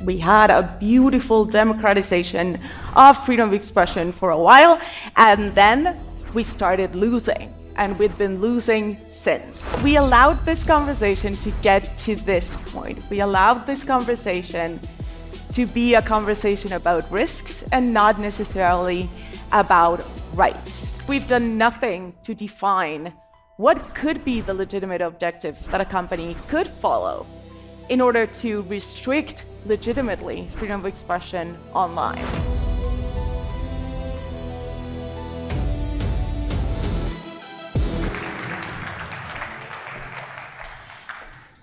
We had a beautiful democratization of freedom of expression for a while, and then we started losing. And we've been losing since. We allowed this conversation to get to this point. We allowed this conversation to be a conversation about risks and not necessarily about rights. We've done nothing to define what could be the legitimate objectives that a company could follow in order to restrict legitimately freedom of expression online.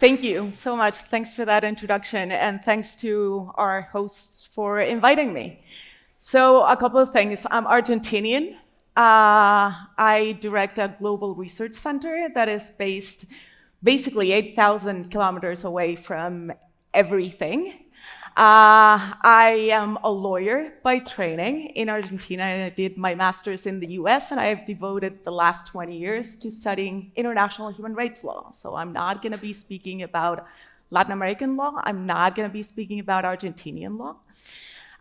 Thank you so much. Thanks for that introduction, and thanks to our hosts for inviting me. So a couple of things. I'm Argentinian. I direct a global research center that is based basically 8,000 kilometers away from everything. I am a lawyer by training in Argentina. I did my master's in the US, and I have devoted the last 20 years to studying international human rights law. So I'm not going to be speaking about Latin American law. I'm not going to be speaking about Argentinian law.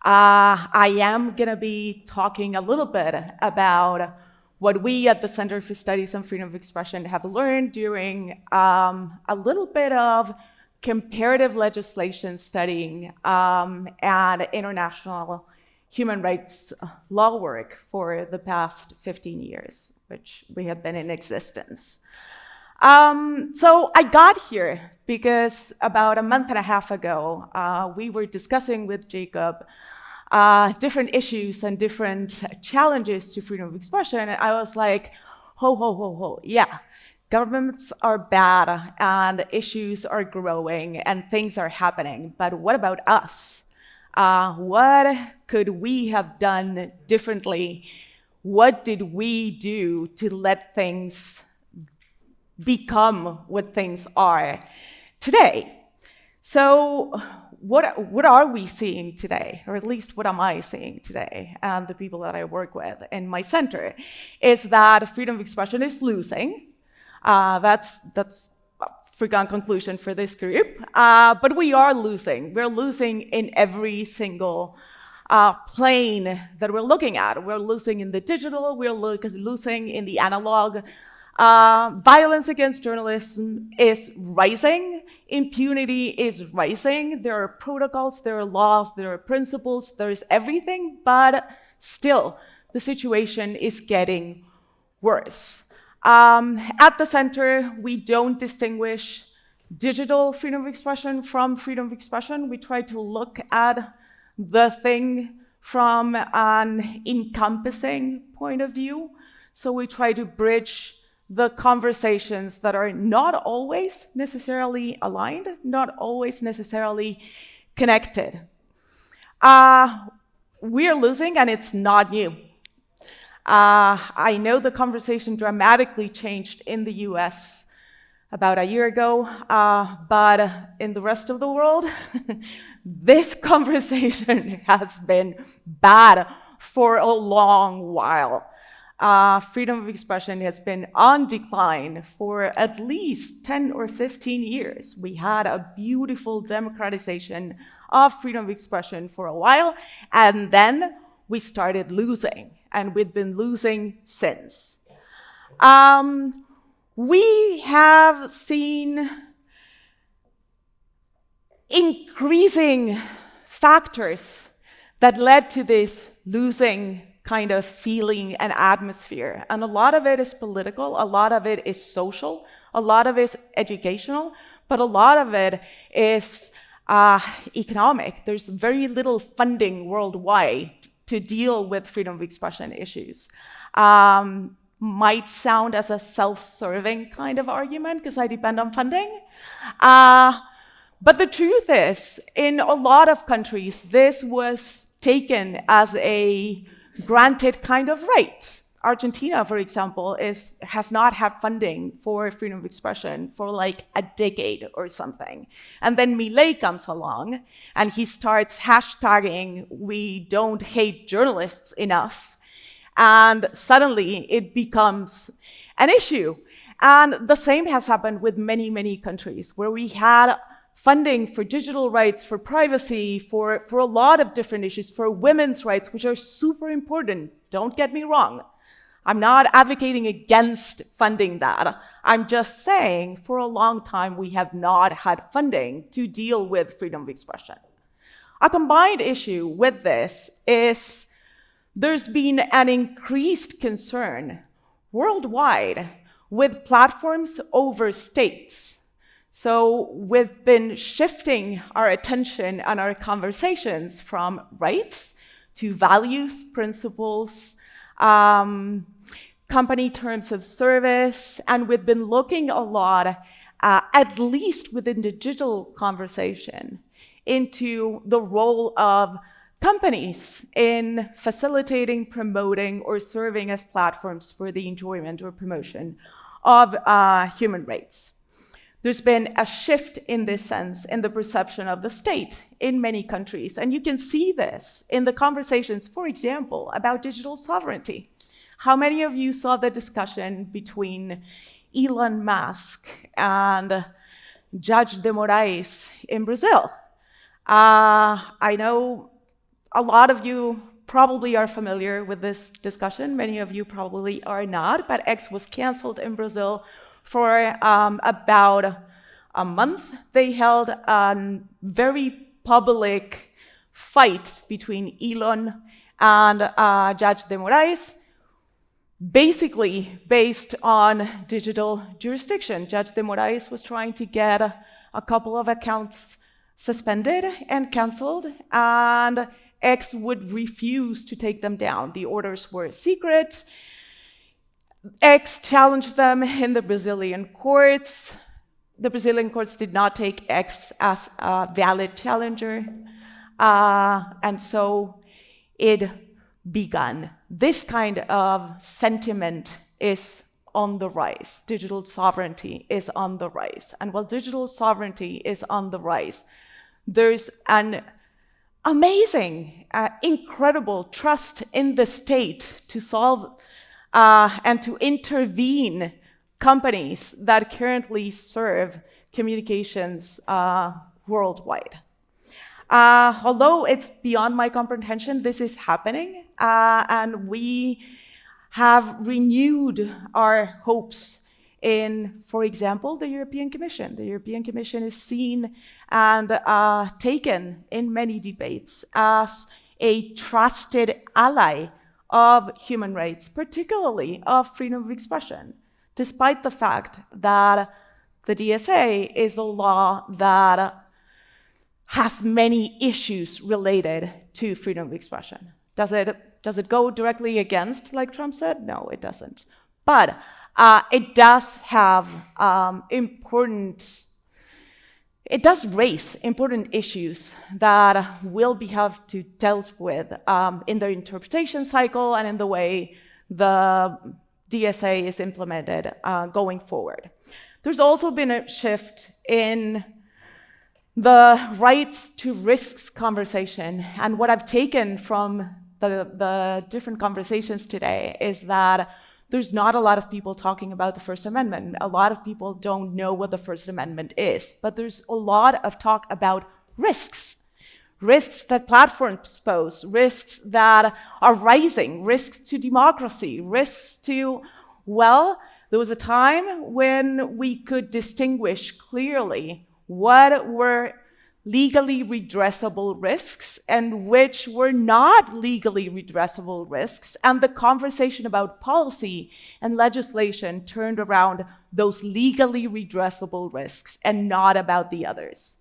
I am going to be talking a little bit about what we at the Center for Studies on Freedom of Expression have learned during a little bit of comparative legislation studying and international human rights law work for the past 15 years, which we have been in existence. So I got here because about a month and a half ago, we were discussing with Jacob different issues and different challenges to freedom of expression, and I was like, ho, yeah. Governments are bad, and issues are growing, and things are happening. But what about us? What could we have done differently? What did we do to let things become what things are today? So what are we seeing today? Or at least what am I seeing today? And the people that I work with in my center is that freedom of expression is losing. That's a foregone conclusion for this group. But we are losing. We're losing in every single plane that we're looking at. We're losing in the digital. We're losing in the analog. Violence against journalism is rising. Impunity is rising. There are protocols, there are laws, there are principles, there is everything. But still, the situation is getting worse. At the center, we don't distinguish digital freedom of expression from freedom of expression. We try to look at the thing from an encompassing point of view. So we try to bridge the conversations that are not always necessarily aligned, not always necessarily connected. We are losing, and it's not new. I know the conversation dramatically changed in the US about a year ago, but in the rest of the world, this conversation has been bad for a long while. Freedom of expression has been on decline for at least 10 or 15 years. We had a beautiful democratization of freedom of expression for a while, and then we started losing. And we've been losing since. We have seen increasing factors that led to this losing kind of feeling and atmosphere. And a lot of it is political, a lot of it is social, a lot of it is educational, but a lot of it is economic. There's very little funding worldwide to deal with freedom of expression issues. Might sound as a self-serving kind of argument because I depend on funding. But the truth is, in a lot of countries, this was taken as a granted kind of right. Argentina, for example, has not had funding for freedom of expression for like a decade or something. And then Milei comes along and he starts hashtagging, "We don't hate journalists enough." And suddenly it becomes an issue. And the same has happened with many, many countries where we had funding for digital rights, for privacy, for a lot of different issues, for women's rights, which are super important. Don't get me wrong. I'm not advocating against funding that. I'm just saying for a long time we have not had funding to deal with freedom of expression. A combined issue with this is there's been an increased concern worldwide with platforms over states. So we've been shifting our attention and our conversations from rights to values, principles, company terms of service, and we've been looking a lot, at least within the digital conversation, into the role of companies in facilitating, promoting, or serving as platforms for the enjoyment or promotion of human rights. There's been a shift in this sense in the perception of the state in many countries, and you can see this in the conversations, for example, about digital sovereignty. How many of you saw the discussion between Elon Musk and Judge de Moraes in Brazil? I know a lot of you probably are familiar with this discussion. Many of you probably are not, but X was canceled in Brazil for about a month. They held a very public fight between Elon and Judge de Moraes, basically based on digital jurisdiction. Judge de Moraes was trying to get a couple of accounts suspended and canceled, and X would refuse to take them down. The orders were secret. X challenged them in the Brazilian courts. The Brazilian courts did not take X as a valid challenger, and so it began. This kind of sentiment is on the rise. Digital sovereignty is on the rise. And while digital sovereignty is on the rise, there's an amazing, incredible trust in the state to solve and to intervene companies that currently serve communications worldwide. Although it's beyond my comprehension, this is happening, and we have renewed our hopes in, for example, the European Commission. The European Commission is seen and taken in many debates as a trusted ally of human rights, particularly of freedom of expression, despite the fact that the DSA is a law that has many issues related to freedom of expression. Does it go directly against, like Trump said? No, it doesn't. But it does have it does raise important issues that will have to dealt with in the interpretation cycle and in the way the DSA is implemented going forward. There's also been a shift in the rights to risks conversation. And what I've taken from the different conversations today is that there's not a lot of people talking about the First Amendment. A lot of people don't know what the First Amendment is, but there's a lot of talk about risks. Risks that platforms pose, risks that are rising, risks to democracy, risks to, well, there was a time when we could distinguish clearly what were legally redressable risks and which were not legally redressable risks, and the conversation about policy and legislation turned around those legally redressable risks and not about the others.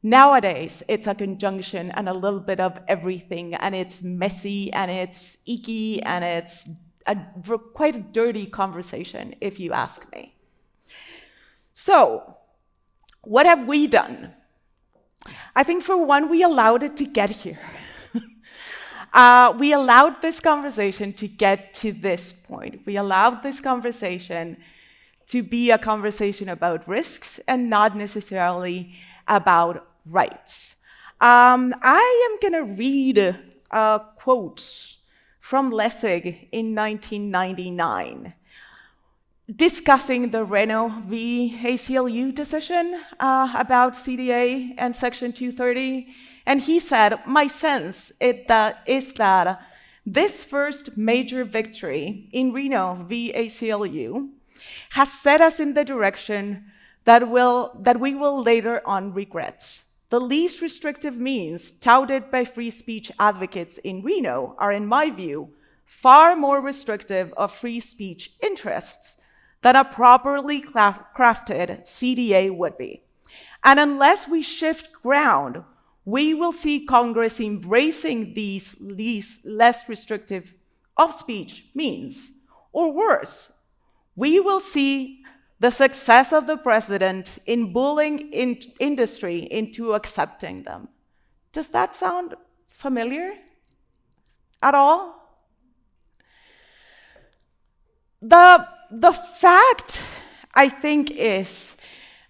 Nowadays, it's a conjunction and a little bit of everything, and it's messy, and it's icky, and it's quite a dirty conversation, if you ask me. So, what have we done? I think, for one, we allowed it to get here. We allowed this conversation to get to this point. We allowed this conversation to be a conversation about risks and not necessarily about rights. I am going to read a quote from Lessig in 1999. discussing the Renault v. ACLU decision about CDA and Section 230, and he said, my sense is that this first major victory in Renault v. ACLU has set us in the direction that we will later on regret. The least restrictive means touted by free speech advocates in Renault are, in my view, far more restrictive of free speech interests than a properly crafted CDA would be. And unless we shift ground, we will see Congress embracing these less restrictive of speech means, or worse, we will see the success of the president in bullying industry into accepting them. Does that sound familiar at all? The fact, I think, is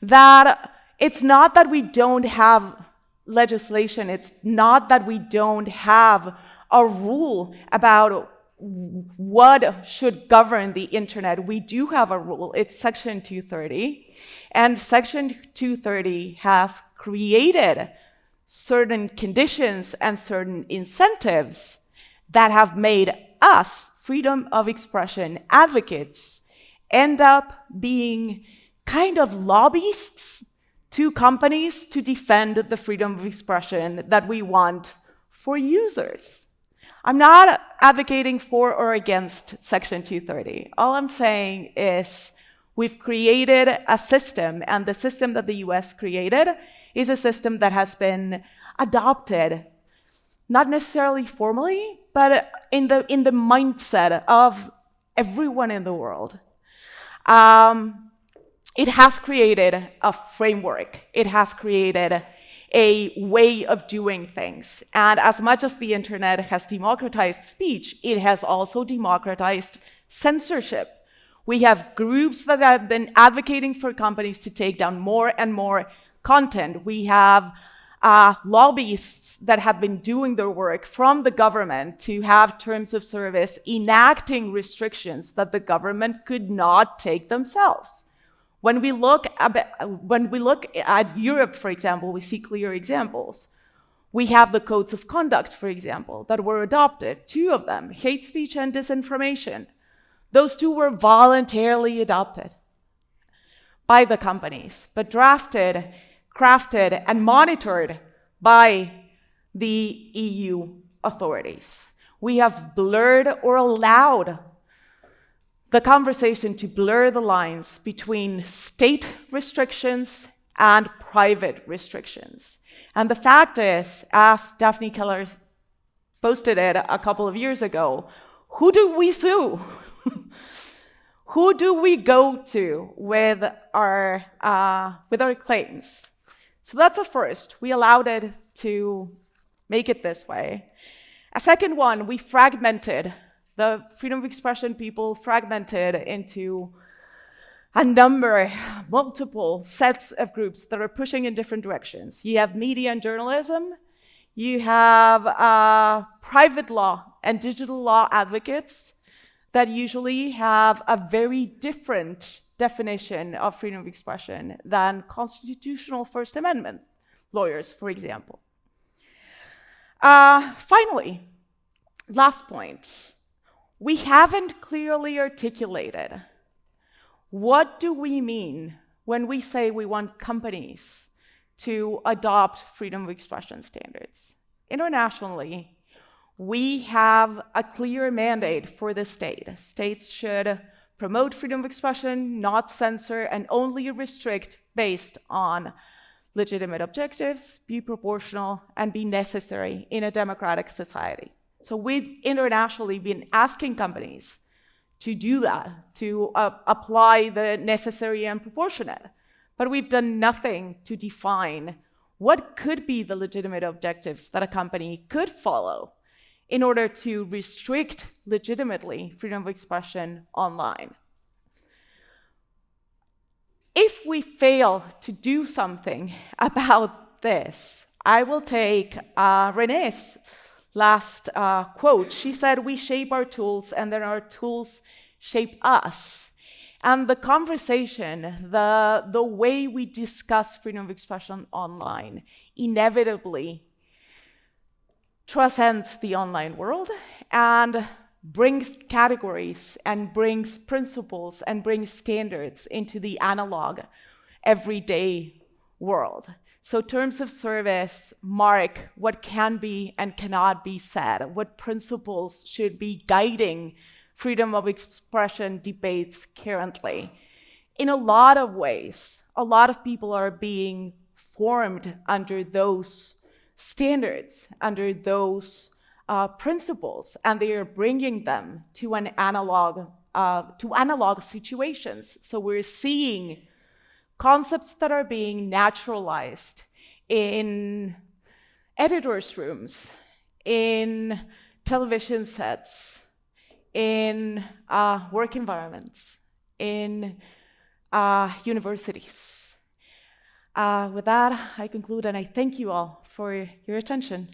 that it's not that we don't have legislation, it's not that we don't have a rule about what should govern the internet. We do have a rule, it's Section 230, and Section 230 has created certain conditions and certain incentives that have made us, freedom of expression advocates, end up being kind of lobbyists to companies to defend the freedom of expression that we want for users. I'm not advocating for or against Section 230. All I'm saying is we've created a system, and the system that the US created is a system that has been adopted, not necessarily formally, but in the mindset of everyone in the world. It has created a framework. It has created a way of doing things. And as much as the internet has democratized speech, it has also democratized censorship. We have groups that have been advocating for companies to take down more and more content. We have lobbyists that have been doing their work from the government to have terms of service enacting restrictions that the government could not take themselves. When we look at Europe, for example, we see clear examples. We have the codes of conduct, for example, that were adopted, 2 of them, hate speech and disinformation. Those 2 were voluntarily adopted by the companies, but drafted, crafted, and monitored by the EU authorities. We have blurred or allowed the conversation to blur the lines between state restrictions and private restrictions. And the fact is, as Daphne Keller posted it a couple of years ago, who do we sue? Who do we go to with our claims? So that's a first. We allowed it to make it this way. A second one, we fragmented. The freedom of expression people fragmented into a number, multiple sets of groups that are pushing in different directions. You have media and journalism. You have private law and digital law advocates that usually have a very different definition of freedom of expression than constitutional First Amendment lawyers, for example. Finally, last point. We haven't clearly articulated what do we mean when we say we want companies to adopt freedom of expression standards. Internationally, we have a clear mandate for the state. States should promote freedom of expression, not censor, and only restrict based on legitimate objectives, be proportional, and be necessary in a democratic society. So we've internationally been asking companies to do that, to apply the necessary and proportionate. But we've done nothing to define what could be the legitimate objectives that a company could follow in order to restrict legitimately freedom of expression online. If we fail to do something about this, I will take Renée's last quote. She said, "We shape our tools and then our tools shape us." And the conversation, the way we discuss freedom of expression online, inevitably transcends the online world and brings categories and brings principles and brings standards into the analog, everyday world. So terms of service mark what can be and cannot be said, what principles should be guiding freedom of expression debates currently. In a lot of ways, a lot of people are being formed under those standards, under those principles, and they are bringing them to an analog, to analog situations. So we're seeing concepts that are being naturalized in editors' rooms, in television sets, in work environments, in universities. With that, I conclude, and I thank you all for your attention.